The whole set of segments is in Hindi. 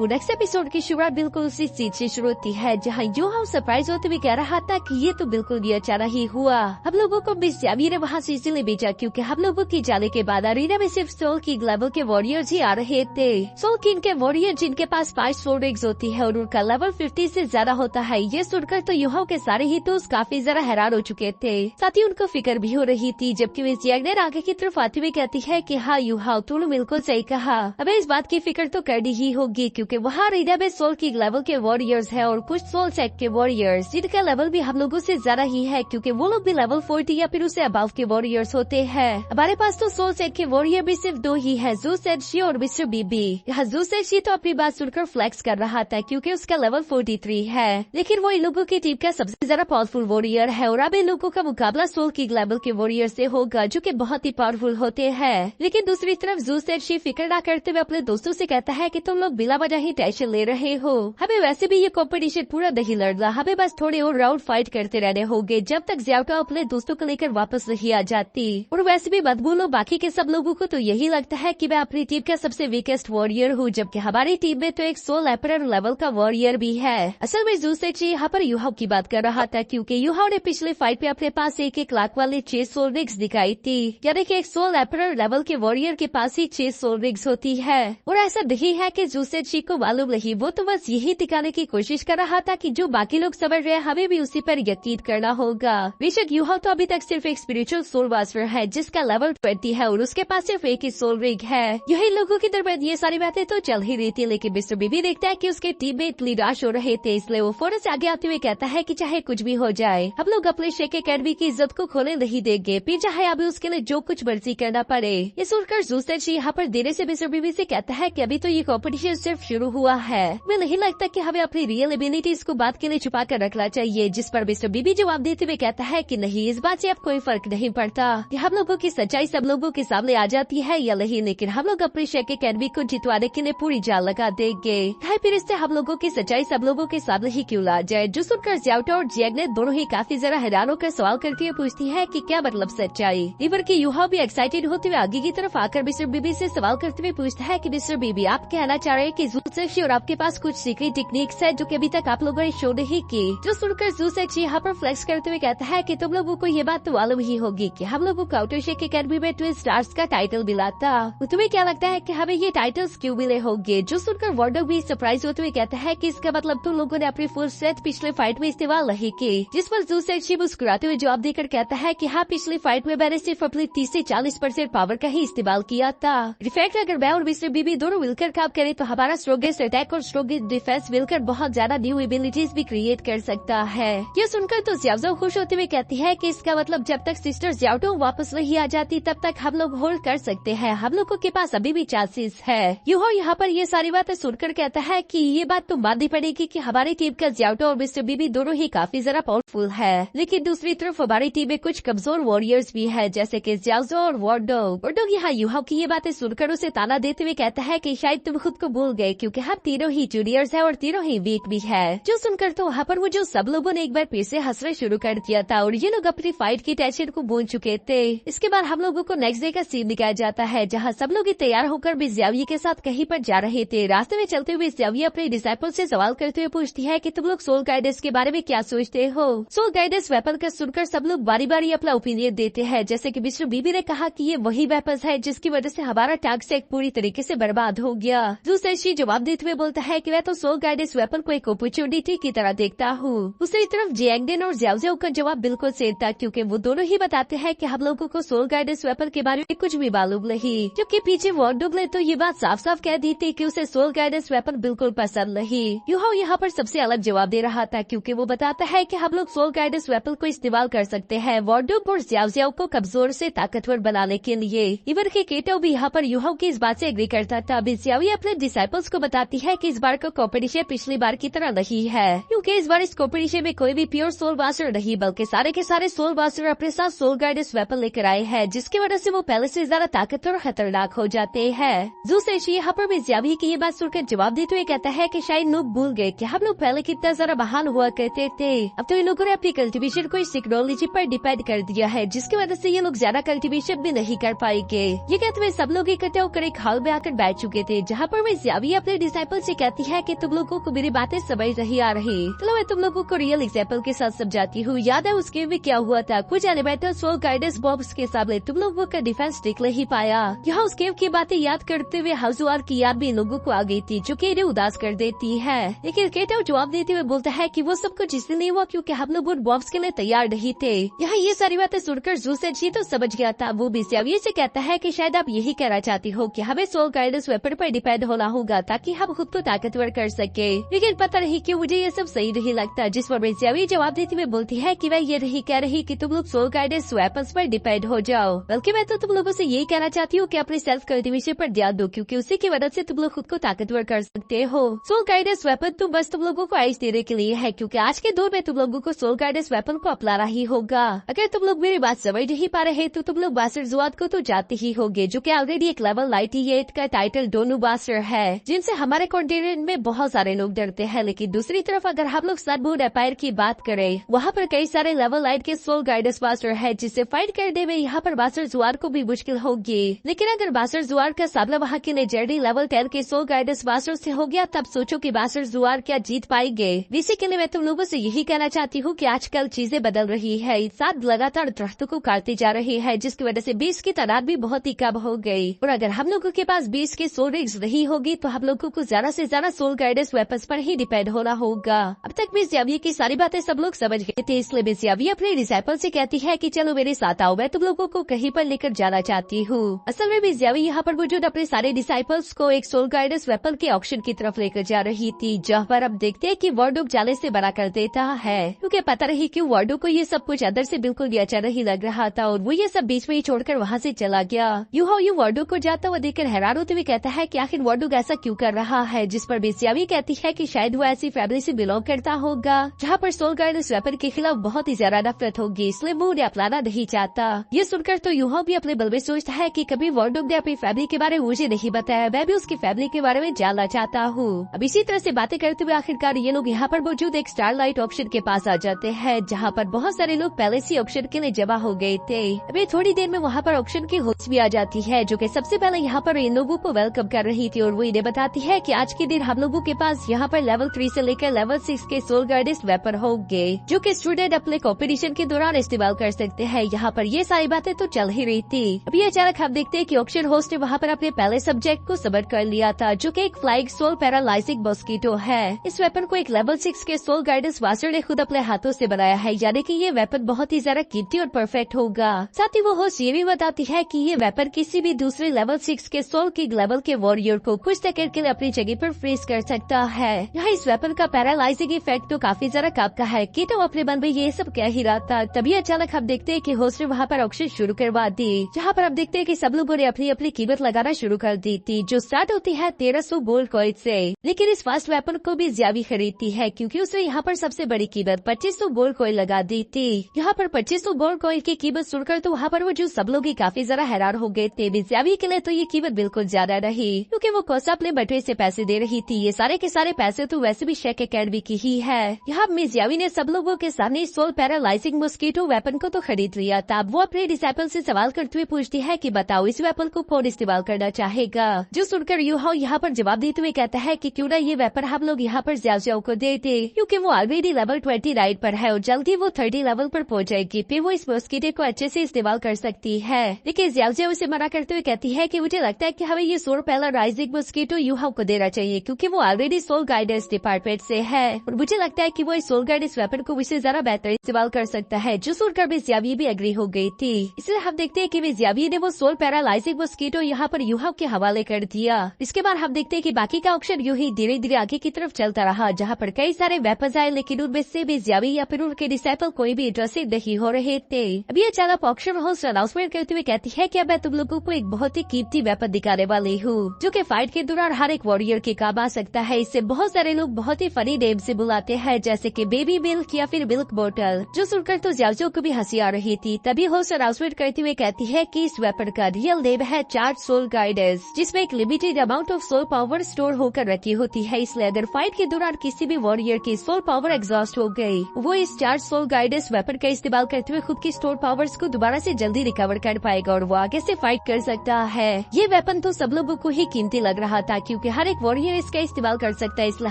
नेक्स्ट एपिसोड की शुरुआत बिल्कुल उसी चीज से शुरू होती है जहाँ यूहाओ सरप्राइज होते हुए कह रहा था कि ये तो बिल्कुल भी अचानक ही हुआ। हम लोगों को मिस जावी ने वहाँ से इसलिए भेजा क्योंकि हम लोगों की जाने के बाद अरीना में सिर्फ सोल किंग लेवल के वॉरियर्स ही आ रहे थे। सोल किंग के वॉरियर जिनके पास 5 सोल रिग्स होती है और उनका लेवल 50 से ज्यादा होता है। ये सुनकर तो यूहाओ के सारे ही तो काफी ज्यादा हैरान हो चुके थे, साथ ही उनको फिक्र भी हो रही थी। जबकि मिस जैगनेर आगे की तरफ आते हुए कहती है कि हाँ यूहाओ तूने बिल्कुल सही कहा, हमें इस बात की फिक्र तो करनी ही होगी क्योंकि वहाँ अरीना में सोल किंग लेवल के वॉरियर्स है और कुछ सोल सेट के वॉरियर्स जिनका लेवल भी हम लोगों से ज्यादा ही है क्योंकि वो लोग भी लेवल 40 या फिर उससे अबाव के वॉरियर्स होते हैं। हमारे पास तो सोल सेट के वॉरियर भी सिर्फ 2 ही है, जू सेटशी और मिस्टर बीबी। यहाँ जू सेटशी तो अपनी बात सुनकर फ्लेक्स कर रहा था क्योंकि उसका लेवल 43 है, लेकिन वो इन लोगों की टीम का सबसे ज्यादा पावरफुल वॉरियर है और अब इन लोगों का मुकाबला सोल किंग लेवल के वॉरियर से होगा जो कि बहुत ही पावरफुल होते हैं। लेकिन दूसरी तरफ जू सेटशी फिक्र न करते हुए अपने दोस्तों से कहता है कि तुम लोग बिला वजह ही टेंशन ले रहे हो, हमें वैसे भी ये कंपटीशन पूरा नहीं लड़ना, हमें बस थोड़े और राउंड फाइट करते रहने होंगे जब तक ज़्याओटो अपने दोस्तों को लेकर वापस नहीं आ जाती। और वैसे भी मत भूलो बाकी के सब लोगों को तो यही लगता है कि मैं अपनी टीम का सबसे वीकेस्ट वॉरियर हूँ, जबकि हमारी टीम में तो एक सोल एम्परर लेवल का वॉरियर भी है। असल में जू सेटशी यहाँ पर यूहाओ की बात कर रहा था क्योंकि यूहाओ ने पिछले फाइट में अपने पास 1-1 लाख वाले 6 सोल रिग्स दिखाई थी, यानी कि एक सोल एम्परर लेवल के वॉरियर के पास ही 6 सोल रिग्स होती है। और ऐसा नहीं है कि जू सेटशी को मालूम नहीं, वो तो बस यही दिखाने की कोशिश कर रहा था कि जो बाकी लोग समझ रहे हैं हमें भी उसी पर यकीन करना होगा। बेशक यूहाओ तो अभी तक सिर्फ एक स्पिरिचुअल सोल मास्टर है जिसका लेवल 20 है और उसके पास सिर्फ एक ही सोल रिग है। यही लोगों की दरमियान ये सारी बातें तो चल ही रही थी, लेकिन मिस्टर बीबी देखता है कि उसके टीममेट निराश हो रहे थे, इसलिए वो फौरन से आगे आते हुए कहता है कि चाहे कुछ भी हो जाए हम लोग अपने शेख एकेडमी की इज्जत को खोने नहीं देंगे, फिर चाहे अभी उसके लिए जो कुछ मर्जी करना पड़े। ये सुनकर जू सेटशी यहाँ पर देने से मिस्टर बीबी से कहता है कि अभी तो ये कॉम्पिटिशन सिर्फ शुरू हुआ है, मैं नहीं लगता कि हमें अपनी रियल एबिलिटीज को बात के लिए छुपा कर रखना चाहिए। जिस पर मिस्टर बीबी जवाब देते हुए कहता है कि नहीं, इस बात से अब कोई फर्क नहीं पड़ता कि हम लोगों की सच्चाई सब लोगों के सामने आ जाती है या नहीं, लेकिन हम लोग अपने शेख एकेडमी को जितवाने के लिए पूरी जान लगा देंगे, फिर इससे हम लोगों की सच्चाई सब लोगों के सामने ही क्यों ला जाए। जो सुनकर ज़्याओटो और जैगनेर दोनों ही काफी जरा हैरान होकर सवाल करती है, पूछती है कि क्या मतलब सच्चाई। इवर की यूहाओ भी एक्साइटेड होते हुए आगे की तरफ आकर मिस्टर बीबी से सवाल करते हुए पूछता है कि मिस्टर बीबी आप कहना चाह रहे हैं कि जू सेटशी और आपके पास कुछ सीक्रेट टेक्निक्स है जो कि अभी तक आप लोगों ने शो नहीं की। जो सुनकर जू सेटशी यहाँ पर फ्लेक्स करते हुए कहता है कि तुम लोगों को ये बात तो मालूम ही होगी कि हम लोगों को आउटर शेख एकेडमी में ट्विन स्टार्स का टाइटल मिला था, तुम्हें क्या लगता है कि हमें ये टाइटल्स क्यों मिले होंगे। जो सुनकर वार्डो भी सरप्राइज होते हुए कहता है कि इसका मतलब तुम लोगों ने अपनी फुल स्ट्रेंथ पिछले फाइट में इस्तेमाल नहीं की। जिस पर जू सेटशी मुस्कुराते हुए जवाब देकर कहता है कि हाँ, पिछली फाइट में मैंने सिर्फ अपनी 30 से 40% पावर का ही इस्तेमाल किया था। इनफैक्ट अगर मैं और मिस्टर बीबी दोनों मिलकर काम करें तो हमारा स्ट्रॉन्गेस्ट अटैक और स्ट्रॉन्गेस्ट डिफेंस मिलकर बहुत ज्यादा न्यू एबिलिटीज भी क्रिएट कर सकता है। ये सुनकर तो ज़्याओटो खुश होते हुए कहती है कि इसका मतलब जब तक सिस्टर ज़्याओटो वापस नहीं आ जाती तब तक हम लोग होल्ड कर सकते हैं, हम लोगों के पास अभी भी चांसेस है। यूहाओ यहाँ पर ये सारी बातें सुनकर कहता है कि ये बात तो माननी पड़ेगी कि हमारी टीम का ज़्याओटो और मिस्टर बीबी दोनों ही काफी जरा पावरफुल है, लेकिन दूसरी तरफ हमारी टीम में कुछ कमजोर वॉरियर्स भी है जैसे कि ज़्याओजो और वार्डो यहाँ यूहाओ की ये बातें सुनकर उसे ताना देते हुए कहता है कि शायद तुम खुद को भूल गए क्योंकि हम तीनों ही जूनियर्स है और तीनों ही वीक भी है। जो सुनकर तो वहाँ पर वो जो सब लोगों ने एक बार फिर से हंसना शुरू कर दिया था और ये लोग अपनी फाइट की टेंशन को भूल चुके थे। इसके बाद हम लोगों को नेक्स्ट डे का सीन दिखाया जाता है जहाँ सब लोग तैयार होकर मिस ज़ाविये के साथ कहीं पर जा रहे थे। रास्ते में चलते हुए ज़ाविये अपने डिसाइपल से सवाल करते हुए पूछती है कि तुम लोग सोल गाइडेंस के बारे में क्या सोचते हो। सोल गाइडेंस वेपन का सुनकर सब लोग बारी बारी अपना ओपिनियन देते हैं, जैसे कि मिस्टर बीबी ने कहा कि ये वही वेपन है जिसकी वजह से हमारा टास्क सेट पूरी तरीके से बर्बाद हो गया। जू सेटशी जवाब देते हुए बोलता है कि मैं तो सोल गाइडेंस वेपन को एक अपॉर्चुनिटी की तरह देखता हूँ। दूसरी तरफ जैंगनेर और ज़्याओजो का जवाब बिल्कुल सेम था क्योंकि वो दोनों ही बताते हैं कि हम लोगों को सोल गाइडेंस वेपन के बारे में कुछ भी मालूम नहीं, जबकि पीछे वार्डो ने तो ये बात साफ साफ कह दी थी कि उसे सोल गाइडेंस वेपन बिल्कुल पसंद नहीं। यूहाओ यहाँ पर सबसे अलग जवाब दे रहा था क्योंकि वो बताता है कि हम लोग सोल गाइडेंस वेपन को इस्तेमाल कर सकते हैं वार्डो और ज़्याओजो को कमजोर से ताकतवर बनाने के लिए। इवन के केटो भी यहाँ पर यूहाओ की इस बात से एग्री करता था। ज़ाविये अपने डिसाइपल्स को बताती है कि इस बार का कॉम्पिटिशन पिछली बार की तरह नहीं है क्योंकि इस बार इस कॉम्पिटिशन में कोई भी प्योर सोल मास्टर नहीं बल्कि सारे के सारे सोल मास्टर अपने साथ सोल गाइडेंस वेपन लेकर आए हैं, जिसकी वजह से वो पहले से ज्यादा ताकतवर और खतरनाक हो जाते हैं। जू सेटशी यहाँ पर भी ज़ाविये की ये बात सुनकर जवाब देते हुए कहता है कि शायद लोग भूल गए कि हम लोग पहले कितना ज्यादा महान हुआ करते थे, अब तो इन लोगों ने अपनी कल्टीवेशन को इस टेक्नोलॉजी पर डिपेंड कर दिया है जिसकी वजह से ये लोग ज्यादा कल्टीवेशन भी नहीं कर पाएंगे। ये कहते हुए सब लोग इकट्ठे होकर एक हॉल में आकर बैठ चुके थे जहाँ पर ज़ाविये अपने अपने डिसाइपल से कहती है कि तुम लोगों को मेरी बातें समझ नहीं आ रही, चलो मैं तुम लोगों को रियल एग्जाम्पल के साथ समझाती हूँ। याद है उस गेम में क्या हुआ था? कुछ एलिमेंटल सोल गाइडेंस बॉम्ब्स के सामने तुम लोगों का डिफेंस टिक नहीं पाया। यहाँ उस गेम की बातें याद करते हुए हाउसवार की याद भी लोगों को आ गई थी, जो कि इन्हें उदास कर देती है। लेकिन केटो जवाब देते हुए बोलता है कि वो सब कुछ इसलिए नहीं हुआ क्योंकि हम लोग उन बॉम्ब्स के लिए तैयार नहीं थे। यहाँ ये सारी बातें सुनकर जूसेजी तो समझ गया था। वो भी सियावी से कहता है कि शायद आप यही कहना चाहती हो कि हमें सोल गाइडेंस वेपन पर डिपेंड होना होगा ताकि हम खुद को ताकतवर कर सके। लेकिन पता नहीं क्यों मुझे ये सब सही नहीं लगता। जिस पर सियावी जवाब देती हुए बोलती है कि मैं ये नहीं कह रही कि तुम लोग सोल गाइडेंस वेपन्स पर डिपेंड हो जाओ, बल्कि मैं तो तुम लोगों से यही कहना चाहती हूँ कि अपने सेल्फ कल्टीवेशन पर ध्यान दो, क्योंकि उसी की मदद से तुम लोग खुद को ताकतवर कर सकते हो। सोल गाइडेंस वेपन तो बस तुम लोगों को आइस देने के लिए है, क्योंकि आज के दौर में तुम लोगों को सोल गाइडेंस वेपन को अपनाना ही होगा। अगर तुम लोग मेरी बात समझ नहीं पा रहे तो तुम लोग बासर जुआत को तो जानते ही होंगे, जो कि ऑलरेडी एक लेवल 98 का टाइटल डोनू बासर है, जिनसे हमारे कॉन्टिनेंट में बहुत सारे लोग डरते हैं। लेकिन दूसरी तरफ अगर हम लोग सनमून एम्पायर की बात करें, वहाँ पर कई सारे लेवल 8 के सोल गाइडेंस बासर है, जिससे फाइट करने में यहाँ पर बासर जुआर को भी मुश्किल होगी। लेकिन अगर बासर जुआर का सामना वहाँ के लेजेंडरी लेवल 10 के सोल गाइडेंस बासर से हो गया, तब सोचो कि बासर जुआर क्या जीत पाएंगे। बेसिकली मैं तुम लोगों से यही कहना चाहती हूँ कि आजकल चीजें बदल रही है। इंसान लगातार दरख्तों को काटते जा रहे हैं, जिसकी वजह से बीस की तादाद भी बहुत ही कम हो गई। और अगर हम लोगों के पास बीस की सोल रिग्स नहीं होगी तो हम लोगों को ज्यादा से ज्यादा सोल गाइडेंस वेपन्स पर ही डिपेंड होना होगा। अब तक मिस यावी की सारी बातें सब लोग समझ गए थे, इसलिए मिस यावी अपने डिसाइपल से कहती है कि चलो मेरे साथ आओ, मैं तुम लोगों को कहीं पर लेकर जाना चाहती हूँ। असल में मिस यावी यहाँ पर मौजूद अपने सारे डिसाइपल्स को एक सोल गाइडेंस वेपन के ऑक्शन की तरफ लेकर जा रही थी, जहाँ पर अब देखते हैं कि वार्डो जाले से बना कर देता है, क्योंकि पता नहीं क्यों वार्डो को ये सब कुछ अंदर से बिल्कुल भी अच्छा नहीं लग रहा था और वो ये सब बीच में ही छोड़कर वहाँ से चला गया। यू वार्डो को जाता हुआ देखकर हैरान होते हुए कहता है कि आखिर वार्डो ऐसा क्यों कर रहा है, जिस पर मिस यावी कहती है कि शायद वो ऐसी फैमिली से बिलोंग करता होगा जहाँ पर सोल गाइडेंस वेपन के खिलाफ बहुत ही ज्यादा नफरत होगी, इसलिए वो उन्हें अपनाना नहीं चाहता। ये सुनकर तो यूहो भी अपने बल में सोचता है कि कभी वार्डो ने अपनी फैमिली के बारे में मुझे नहीं बताया, मैं भी उसकी फैमिली के बारे में जानना चाहता हूँ। अब इसी तरह से बातें करते हुए आखिरकार ये लोग यहाँ पर मौजूद एक स्टारलाइट ऑप्शन के पास आ जाते हैं, जहाँ पर बहुत सारे लोग पहले से ऑप्शन के लिए जमा हो गए थे। अभी थोड़ी देर में वहाँ पर ऑप्शन की होस्ट भी आ जाती है, जो कि सबसे पहले यहाँ पर इन लोगों को वेलकम कर रही थी और वो इन्हें बताती है कि आज के दिन हम लोगों के पास यहाँ पर लेवल 3 से लेकर लेवल 6 के सोल गाइडेंस वेपन होंगे, जो कि स्टूडेंट अपने कॉम्पिटिशन के दौरान इस्तेमाल कर सकते हैं। यहाँ पर ये सारी बातें तो चल ही रही थी। अभी अचानक हम देखते हैं कि ऑप्शन होस्ट ने वहाँ पर अपने पहले सब्जेक्ट को सबमिट कर लिया था, जो कि एक फ्लाइंग सोल पैरालाइजिंग मॉस्किटो है। इस वेपन को एक लेवल 6 के सोल गाइडेंस मास्टर ने खुद अपने हाथों से बनाया है, यानी कि ये वेपन बहुत ही ज्यादा कीमती और परफेक्ट होगा। साथ ही वो होस्ट ये भी बताती है कि ये वेपन किसी भी दूसरे लेवल 6 के सोल किंग लेवल के वॉरियर को कुछ सेकंड के लिए अपनी जगह पर फ्रीज कर सकता है। यहाँ इस वेपन का पैरालाइजिंग इफेक्ट तो काफी ज्यादा काम का है। कीटो अपने मन में ये सब कह ही रहा था, तभी अचानक हम देखते हैं कि होस्ट ने वहाँ पर ऑक्शन शुरू करवा दी, जहाँ पर हम देखते हैं कि सब लोगों ने अपनी अपनी कीमत लगाना शुरू कर दी थी, जो स्टार्ट होती है 1300 गोल्ड कॉइन से। लेकिन इस फास्ट वेपन को भी ज्यादा खरीदती है, क्योंकि उसने यहाँ पर सबसे बड़ी कीमत 2500 गोल्ड कॉइन लगा दी थी। यहाँ पर 2500 गोल्ड कॉइन की कीमत सुनकर तो वहाँ पर वो जो सब लोग काफी ज्यादा हैरान हो गए थे। मिज़यावी के लिए तो ये कीमत बिल्कुल ज्यादा रही, क्योंकि वो कोसा अपने बटुए से पैसे दे रही थी। ये सारे के सारे पैसे तो वैसे भी शेक अकेडमी की ही है। यहाँ मिज़यावी ने सब लोगों के सामने सोल पैरालाइजिंग मॉस्किटो वेपन को तो खरीद लिया था। वो अपने डिसाइपल से सवाल करते हुए पूछती है कि बताओ इस वेपन को कौन इस्तेमाल करना चाहेगा, जो सुनकर यूहो यहाँ पर जवाब देते हुए कहता है कि क्यों ना ये वेपन हम लोग यहाँ पर ज़्याओ को देते, क्योंकि वो ऑलरेडी लेवल 29 पर है और जल्दी वो 30 लेवल पर पहुंच जाएगी, फिर वो इस मॉस्किटो को अच्छे से इस्तेमाल कर सकती है। लेकिन ज़्याओ उसे मना करते हुए कहती है कि मुझे लगता है कि हमें ये सोल पैरालाइजिंग मॉस्किटो यूहो को देना चाहिए, क्योंकि वो ऑलरेडी सोल गाइडेंस डिपार्टमेंट से है और मुझे लगता है कि वो इस सोल गाइडेंस वेपन को उससे ज्यादा बेहतर इस्तेमाल कर सकता है, जो सुनकर मिज़यावी भी एग्री हो गई थी। इसलिए हम देखते हैं कि मिज़यावी ने वो सोल पैरालाइजिंग मॉस्किटो यहाँ पर यूहो के हवाले कर दिया। इसके बाद हम देखते हैं कि बाकी का ऑप्शन यूं ही धीरे धीरे आगे की तरफ चलता रहा, जहाँ पर कई सारे वेपन आए, लेकिन उनमें से मिज़यावी या फिर उनके डिसाइपल कोई भी इंटरेस्टेड नहीं हो रहे थे। अभी अचानक ऑप्शन होस्ट अनाउंसमेंट करते हुए कहती है कि अब मैं तुम लोगों को एक बहुत ही कीमती वेपन दिखाने वाली हूँ, जो कि फाइट के दौरान हर एक वॉरियर के काम आ सकता है। इससे बहुत सारे लोग बहुत ही फनी नेम से बुलाते हैं, जैसे कि बेबी मिल्क या फिर मिल्क बोतल, जो सुनकर तो ज़्याओ को भी हंसी आ रही थी। तभी होस्ट अनाउंसमेंट करते हुए कहती है कि इस वेपन का रियल नेम है चार्ज सोल गाइडेंस, जिसमें एक limited amount of soul power store होकर रखी होती है। इसलिए अगर फाइट के दौरान किसी भी वॉरियर की सोल पावर एग्जॉस्ट हो गई, वो इस चार्ज सोल गाइडेंस वेपन का इस्तेमाल करते हुए खुद की स्टोर पावर्स को दोबारा से जल्दी रिकवर कर पाएगा और वो आगे से फाइट कर सकता है। ये वेपन तो सब लोगों को ही कीमती लग रहा था, क्योंकि क्योंकि हर एक वॉरियर इसका इस्तेमाल कर सकता है। इसलिए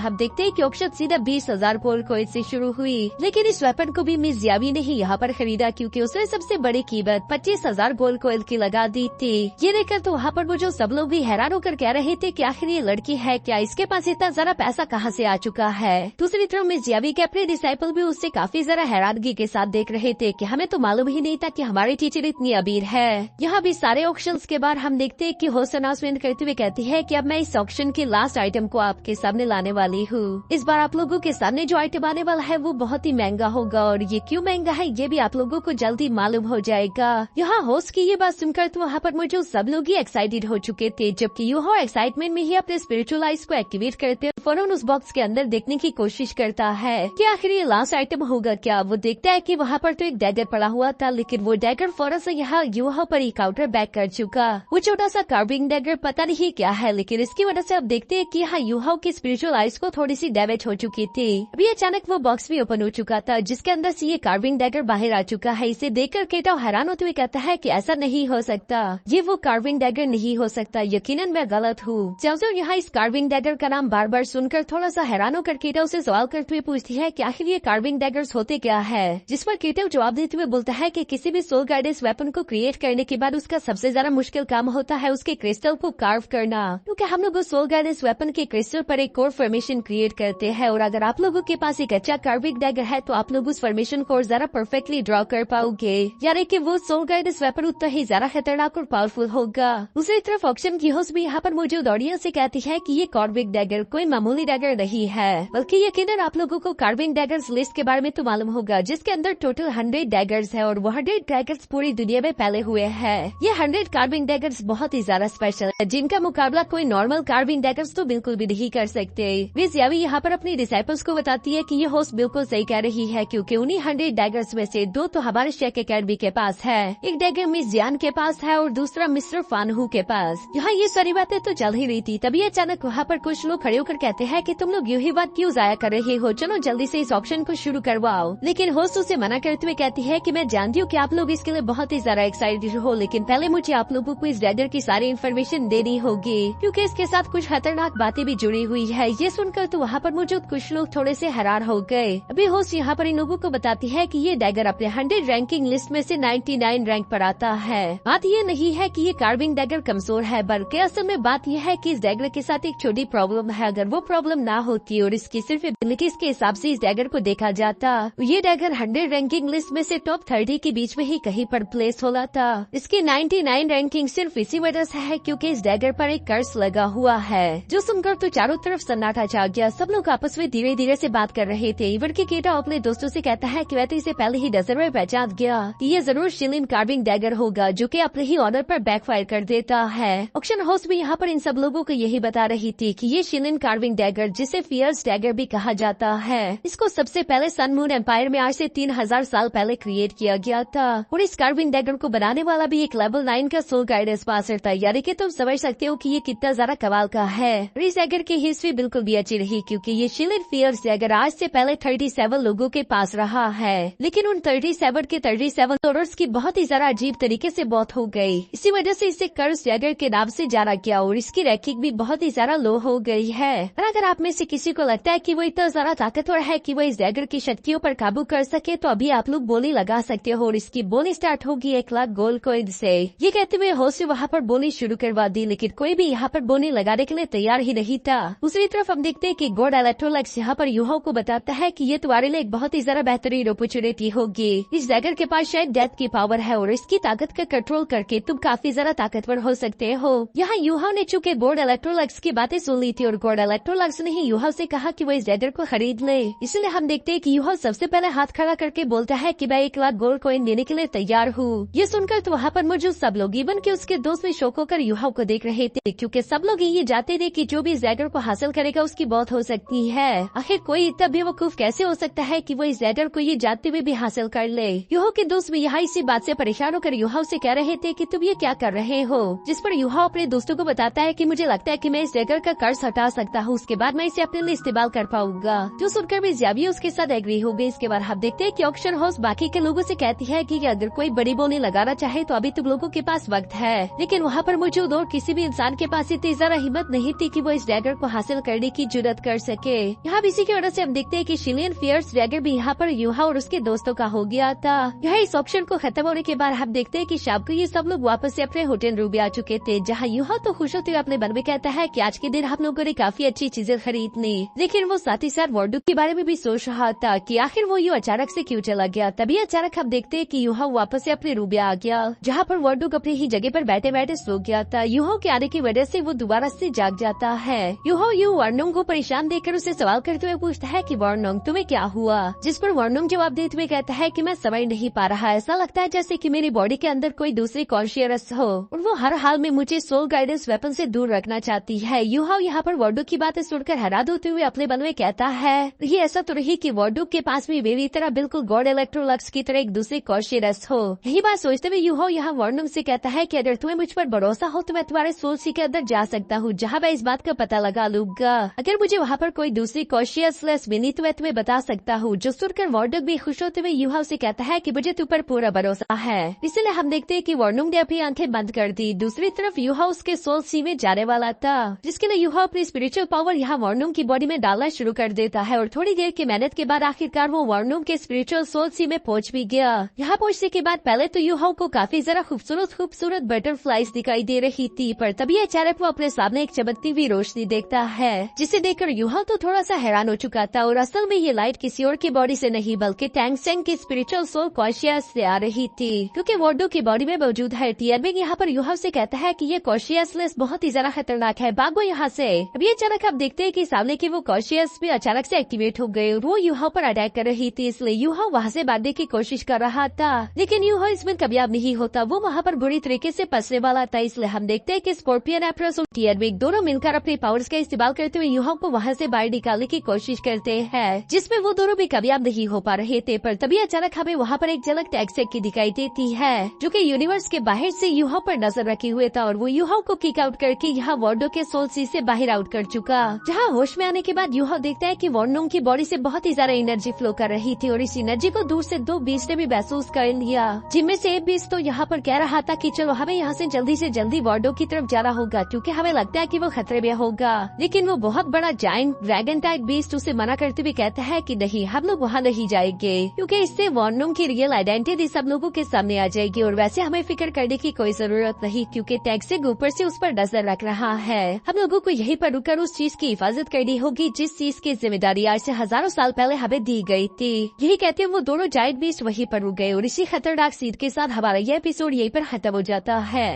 हम देखते हैं कि ऑक्शन सीधा 20,000 गोल्ड कॉइन से शुरू हुई, लेकिन इस वेपन को भी मिस यावी ने ही यहाँ पर खरीदा क्योंकि उसने सबसे बड़ी कीमत 25,000 गोल्ड कॉइन की लगा दी थी। ये देखकर तो वहाँ पर वो जो सब लोग भी हैरान होकर कह रहे थे कि आखिर ये लड़की है क्या, इसके पास इतना ज़रा पैसा कहाँ से आ चुका है। दूसरी तरफ मिस यावी के अपने डिसाइपल भी उससे काफी जरा हैरानगी के साथ देख रहे थे कि हमें तो मालूम ही नहीं था कि हमारी टीचर इतनी अमीर है। यहाँ भी सारे ऑक्शंस के बाद हम देखते हैं कि होस्ट अनाउंसमेंट करते हुए कहती है कि अब मैं इस ऑक्शन के लास्ट आइटम को आपके सामने लाने वाली हूँ। इस बार आप लोगों के सामने जो आइटम आने वाला है वो बहुत ही महंगा होगा, और ये क्यों महंगा है ये भी आप लोगों को जल्दी मालूम हो जाएगा। यहाँ होस्ट की ये बात सुनकर तो वहाँ पर मुझे सब लोग ही एक्साइटेड हो चुके थे, जबकि यूहो एक्साइटमेंट में ही अपने स्पिरिचुअल आइज को एक्टिवेट करते हुए फौरन उस बॉक्स के अंदर देखने की कोशिश करता है कि आखिर ये लास्ट आइटम होगा क्या। वो देखता है कि वहाँ पर तो एक डैगर पड़ा हुआ था, लेकिन वो डैगर फौरन से यहाँ यूहो पर ही काउंटर बैक कर चुका। वो छोटा सा कार्विंग डैगर पता नहीं क्या है, लेकिन इसकी वजह से अब देखते हैं कि यहाँ यूहो की स्पिरिचुअल आइज को थोड़ी सी डैमेज हो चुकी थी। अभी अचानक वो बॉक्स भी ओपन हो चुका था, जिसके अंदर से ये कार्विंग डैगर बाहर आ चुका है। इसे देखकर केटा हैरान होते हुए कहता है कि ऐसा नहीं हो सकता, ये वो कार्विंग डैगर नहीं हो सकता, यकीनन मैं गलत हूँ। जाओ यहाँ इस कार्विंग डैगर का नाम बार बार सुनकर थोड़ा सा हैरान होकर केटा उसे सवाल करते हुए पूछती है कि आखिर ये कार्विंग डैगर्स होते क्या है, जिस पर केटा जवाब देते हुए बोलता है कि किसी भी सोल गाइडेंस वेपन को क्रिएट करने के बाद उसका सबसे ज्यादा मुश्किल काम होता है उसके क्रिस्टल को कार्व करना, क्योंकि हम लोग उस सोल गाइडेंस वेपन के क्रिस्टल पर एक कोर फॉर्मेशन क्रिएट करते हैं, और अगर आप लोगों के पास एक अच्छा कार्विंग डैगर है तो आप लोग उस फॉर्मेशन को ज्यादा परफेक्टली ड्रॉ कर पाओगे, यानी कि वो सोल गाइडेंस वेपन उतना ही ज्यादा खतरनाक और पावरफुल होगा। दूसरी तरफ ऑक्शन की होस्ट भी यहाँ पर मौजूद ऑडियंस से कहती है कि ये कार्विंग डैगर कोई मामूली डैगर नहीं है, बल्कि यकीनन आप लोगों को कार्विंग डैगर्स लिस्ट के बारे में तो मालूम होगा, जिसके अंदर टोटल 100 डैगर्स है, और वो 100 डैगर्स पूरी दुनिया में फैले हुए हैं। ये 100 कार्विंग डैगर्स बहुत ही ज्यादा स्पेशल है, जिनका मुकाबला कोई नॉर्मल कार्विंग डैगर्स तो बिल्कुल भी नहीं कर सकते। मिस यावी यहाँ पर अपनी डिसाइपल्स को बताती है कि ये होस्ट बिल्कुल सही कह रही है, क्योंकि उन्हीं 100 डैगर्स में से 2 तो हमारे शेख अकेडमी के पास है, एक डैगर मिस जान के पास है और दूसरा मिस्टर फानहू के पास। यहाँ ये सारी बातें तो चल ही रही थी, तभी अचानक वहाँ पर कुछ लोग खड़े होकर कहते हैं कि तुम लोग यूं ही बात क्यों जाया कर रहे हो, चलो जल्दी से इस ऑप्शन को शुरू करवाओ। लेकिन होस्ट उसे मना करते हुए कहती है कि मैं जानती हूँ कि आप लोग इसके लिए बहुत ही ज्यादा एक्साइटेड हो, लेकिन पहले मुझे आप लोगों को इस डैगर की सारी इन्फॉर्मेशन देनी होगी, क्योंकि इसके साथ कुछ खतरनाक बातें भी जुड़ी हुई है। ये सुनकर तो वहाँ पर मौजूद कुछ लोग थोड़े से हैरान हो गए। अभी होस्ट यहाँ पर इन लोगों को बताती है कि ये डैगर अपने 100 रैंकिंग लिस्ट में से 99 रैंक पर आता है। बात ये नहीं है कि ये कार्विंग डैगर कमजोर है, बल्कि असल में बात यह है कि इस डैगर के साथ एक छोटी प्रॉब्लम है। अगर वो प्रॉब्लम ना होती और इसकी सिर्फ एबिलिटीज के हिसाब से इस डैगर को देखा जाता, ये डैगर 100 रैंकिंग लिस्ट में से टॉप 30 के बीच में ही कहीं पर प्लेस होला था। इसकी 99 रैंकिंग सिर्फ इसी वजह से है क्योंकि इस डैगर पर एक कर्स लगा हुआ है, जो सुनकर तो चारों तरफ सन्नाटा छा गया। सब लोग आपस में धीरे धीरे से बात कर रहे थे। इवन के केटा अपने दोस्तों से कहता है कि वैसे इसे पहले ही नजर में पहचान गया कि ये जरूर शिलिन कार्विंग डैगर होगा, जो कि अपने ही ऑनर पर बैकफायर कर देता है। ऑक्शन होस्ट भी यहाँ पर इन सब लोगों को यही बता रही थी कि ये शिलिन कार्विंग डैगर, जिसे फियर्स डैगर भी कहा जाता है, इसको सबसे पहले सन मून एम्पायर में आज से 3000 साल पहले क्रिएट किया गया था, और इस कार्विंग डैगर को बनाने वाला भी एक लेवल 9 का सोल गाइडेंस पासर था, यानी कि तुम समझ सकते हो कि ये कितना ज्यादा कमाल का है। इस डैगर की हिस्ट्री बिल्कुल भी अच्छी रही, क्योंकि ये शिलिन फियर्स डैगर आज से पहले 37 लोगों के पास रहा है, लेकिन उन 37 के 37 लोरर्स की बहुत ही ज्यादा अजीब तरीके से मौत हो गई। इसी वजह से इसे कर्स डैगर के नाम से जाना गया, और इसकी रैंकिंग भी बहुत ही ज्यादा लो हो गई है। और अगर आप में से किसी को लगता है कि वो इतना ज्यादा ताकतवर है कि वो इस डैगर की शक्तियों पर काबू कर सके, तो अभी आप लोग बोली लगा सकते हो, और इसकी बोली स्टार्ट होगी 1 लाख गोल्ड कॉइन से। ये कहते हुए होस्ट ने वहाँ पर बोली शुरू करवा दी, लेकिन कोई भी यहाँ पर बोली लगाने के लिए तैयार ही नहीं था। दूसरी तरफ हम देखते हैं कि गॉड इलेक्ट्रोलक्स यहाँ पर यूहो को बताता है कि ये तुम्हारे लिए एक बहुत ही ज्यादा बेहतरीन अपॉर्चुनिटी होगी। इस डैगर के पास शायद डेथ की पावर है, और इसकी ताकत का कंट्रोल करके तुम काफी ज्यादा ताकतवर हो सकते हो। यहाँ यूहो ने चूंकि गॉड इलेक्ट्रोलक्स की बातें सुन ली थी, और गॉड इलेक्ट्रोलक्स ने ही यूहो से कहा कि वो इस डैगर को खरीद ले, इसलिए हम देखते हैं कि यूहो सबसे पहले हाथ खड़ा करके बोलता है कि मैं 1 लाख गोल्ड कॉइन देने के लिए तैयार हूँ। ये सुनकर तो वहाँ पर मौजूद सब लोग, इवन के उसके दोस्त भी शौक होकर यूहो को देख रहे थे, क्योंकि सब लोग ये जानते थे कि जो भी इस डैगर को हासिल करेगा उसकी मौत हो सकती है। आखिर कोई इतना बेवकूफ कैसे हो सकता है कि वो इस डैगर को ये जानते हुए भी हासिल कर ले। यूहो के दोस्त भी यहाँ इसी बात से परेशान होकर यूहो से कह रहे थे कि तुम ये क्या कर रहे हो, जिस पर यूहो अपने दोस्तों को बताता है कि मुझे लगता है कि मैं इस डैगर का कर्ज हटा सकता हूँ, उसके बाद मैं इसे अपने लिए इस्तेमाल कर पाऊंगा। जो सुनकर भी ज़्यावी उसके साथ एग्री हो गई। इसके बाद हम देखते हैं कि ऑक्शन हाउस बाकी के लोगों से कहती है कि अगर कोई बड़ी बोली लगाना चाहे तो अभी तुम लोगों के पास वक्त है, लेकिन वहाँ पर मौजूद और किसी भी इंसान के पास इतनी ज्यादा हिम्मत हिम्मत नहीं थी कि वो इस डैगर को हासिल करने की जुर्रत कर सके। यहाँ इसी की वजह से हम देखते हैं कि शिलियन फियर्स डैगर भी यहाँ पर यूहा और उसके दोस्तों का हो गया था। यहाँ इस ऑप्शन को खत्म होने के बाद हम देखते हैं कि शाम को ये सब लोग वापस से अपने होटल रूम में आ चुके थे, जहाँ यूहा तो खुश होते हुए अपने मन में कहता है कि आज के दिन हम लोगों ने काफी अच्छी चीजें खरीदनी, लेकिन वो साथ ही साथ वार्डरोब के बारे में भी सोच रहा था कि आखिर वो यूं अचानक से क्यों चला गया। तभी अचानक हम देखते हैं कि यूहा वापस से अपने रूम में आ गया, जहाँ पर वार्डरोब अपनी ही जगह पर बैठे बैठे सो गया था। यूहा के आने की वजह से वो दोबारा से जाग जाता है। यूहा वार्नोंग को परेशान देखकर उसे सवाल करते हुए पूछता है कि वार्नोंग तुम्हें क्या हुआ, जिस पर वार्नोंग जवाब देते हुए कहता है कि मैं समझ नहीं पा रहा, ऐसा लगता है जैसे कि मेरी बॉडी के अंदर कोई दूसरी कॉन्शियस हो और वो हर हाल में मुझे सोल गाइडेंस वेपन से दूर रखना चाहती है। यूहा यहाँ पर वार्डरोब की बातें सुनकर हैरान होते हुए अपने मन में कहता है ये ऐसा तो नहीं कि वार्डरोब के पास भी मेरी तरह बिल्कुल गॉड इलेक्ट्रोलक्स की तरह एक दूसरी कॉन्शियस हो। यही बात सोचते हुए यूहा यहाँ वार्नोंग से कहता है कि अगर तुम्हें मुझ पर भरोसा हो तो मैं तुम्हारे सोल सी के अंदर जा सकता हूँ, जहाँ मैं इस बात का पता लगा लूंगा। अगर मुझे वहाँ पर कोई दूसरी कॉन्शियसनेस मिली तो मैं तुम्हें बता सकता हूँ। जो सुनकर वार्नोंग भी खुश होते हुए यूहा से कहता है कि मुझे तुम पर पूरा भरोसा है। इसलिए हम देखते हैं कि वार्नोंग ने अपनी आंखें बंद कर दी। दूसरी तरफ यूहा उसके सोल सी में जाने वाला था, जिसके लिए यूहा अपनी स्पिरिचुअल पावर यहाँ वार्नोंग की बॉडी में डालना शुरू कर देता है और थोड़ी देर की मेहनत के बाद आखिरकार वो वार्नोंग के स्पिरिचुअल सोल सी में पहुंच भी गया। यहाँ पहुंचने के बाद पहले तो यूहा को काफी जरा खूबसूरत बटरफ्लाईज दिखाई दे रही थी, पर तभी अचानक वो अपने सामने एक चमकती हुई रोशनी देखता है, जिसे देखकर यूहा तो थोड़ा सा हैरान हो चुका था। और असल में ये लाइट किसी और की बॉडी से नहीं बल्कि टैंग सेंग की स्पिरिचुअल सोल कॉन्शियस से आ रही थी, क्योंकि वार्नोंग की बॉडी में मौजूद है। टियरबिंग यहाँ पर यूहा से कहता है कि ये कॉन्शियसनेस बहुत ही ज्यादा खतरनाक है, भागो यहाँ से। अभी अचानक आप देखते हैं कि सामने की वो कॉन्शियस भी अचानक से एक्टिवेट हो गई और वो यूहा पर अटैक कर रही थी, इसलिए यूहा वहाँ से भागने की कोशिश कर रहा था, लेकिन यूहा इसमें कामयाब नहीं होता। वो वहाँ पर बुरी तरीके से फंसने वाला था, इसलिए हम देखते हैं कि स्कॉर्पियन एम्प्रेस और टियरबिंग दोनों मिलकर अपने पावर्स का इस्तेमाल करते हुए यूहा को वहाँ से बाहर निकालने की कोशिश करते हैं, जिसमें वो दोनों भी कामयाब नहीं हो पा रहे थे। पर तभी अचानक हमें वहाँ पर एक झलक टैक्सेक की दिखाई देती है, जो कि यूनिवर्स के बाहर से यूहा पर नजर रखे हुए था और वो यूहा को किक आउट करके यहाँ वार्नोंग के सोल सी से बाहर आउट कर चुका। जहाँ होश में आने के बाद यूहा देखता है कि वार्नोंग की बॉडी से बहुत ही ज्यादा एनर्जी फ्लो कर रही थी और इस एनर्जी को दूर से दो बीस्ट ने भी महसूस कर लिया, जिनमें से एक बीस्ट तो यहाँ पर कह रहा था कि चलो हमें यहाँ से जल्दी वार्नोंग की तरफ जाना होगा, क्योंकि हमें लगता है कि वो खतरे में होगा। लेकिन वो बहुत बड़ा जायंट ड्रैगन टाइप बीस्ट उसे मना करते हुए कहता है कि नहीं, हम लोग वहाँ नहीं जाएंगे, क्योंकि इससे वार्नोंग की रियल आइडेंटिटी सब लोगों के सामने आ जाएगी और वैसे हमें फिक्र करने की कोई जरूरत नहीं, क्योंकि टैक्सेक ऊपर से उस पर नजर रख रहा है। हम लोगों को यहीं पर रुककर उस चीज की हिफाजत करनी होगी जिस चीज की जिम्मेदारी आज से हजारों साल पहले हमें दी गई थी। यही कहते हुए वो दोनों जायंट बीस्ट वहीं पर रुक गए और इसी खतरनाक सीध के साथ हमारा यह एपिसोड यहीं पर खत्म हो जाता है।